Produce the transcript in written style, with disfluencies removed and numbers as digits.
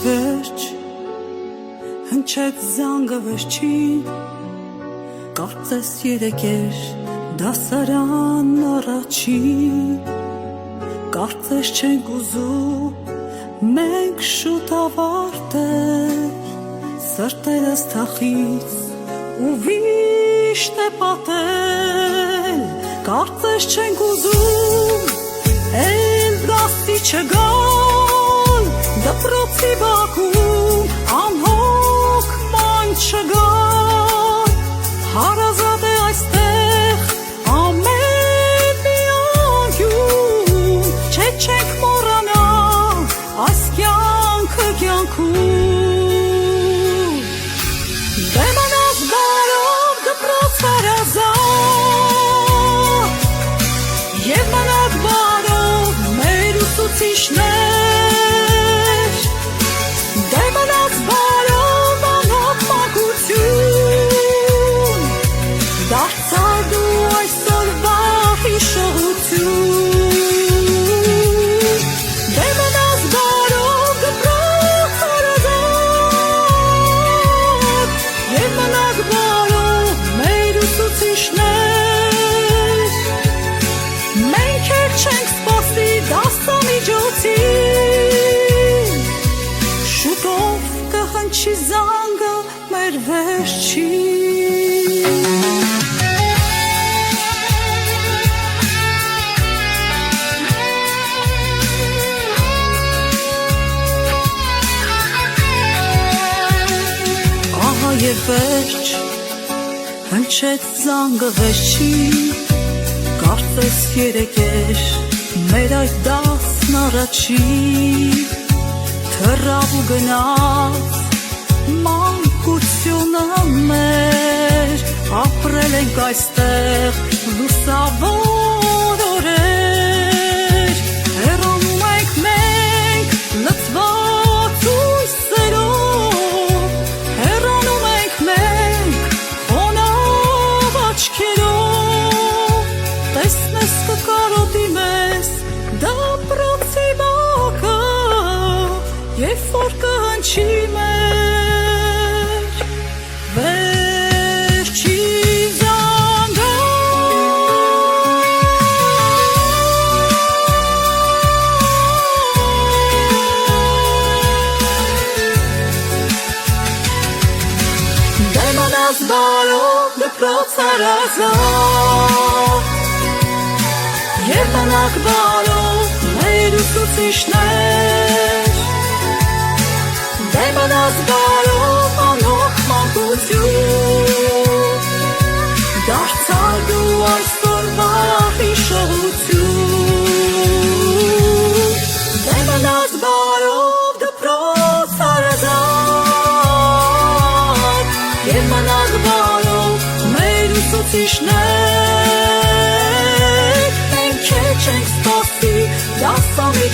Վերջ հնչեց զանգը վերջին, կարծես երեկեր դասարան առաջին, կարծես չենք ուզում մենք շուտ ավարտել, սրտերս թախից ու վիշտ է պատել, կարծես չենք ուզում էլ դասի չգալ, դպրոցի բակում անհոգ ման չգալ, հարազատ է այստեղ ամեն մի անկյուն, չէ չենք մոռանա այս կյանքը կյանքում, դե մնաս բարով դպրոց հարազատ, և մնաք բարով մեր ուսուցիչներ, Չի զանգը մեր վերջին Ահա և վերջ հնչեց զանգը վերջին կարծես երեկեր մեր այդ դասն առաջին թռավ ու գնաց մանկությունը մեր ապրել ենք այստեղ լուսավոր օրեր հեռանում ենք մենք լցված հույսերով հեռանում ենք մենք խոնավ աչքերով տեսնես կկարոտի մեզ դպրոցի բակը երբ որ կհնչի մեր Բարով դպրոց հարազատ և մնաք բարով մեր ուսուցիչներ դե մնաք բարով անհոգ մանկություն դարձար դու այսօրվա հիշողություն դե մնաք բարով դպրոց հարազատ և մնաք բարով մեր ուսուցիչներ մենք չենք սպասի դասամի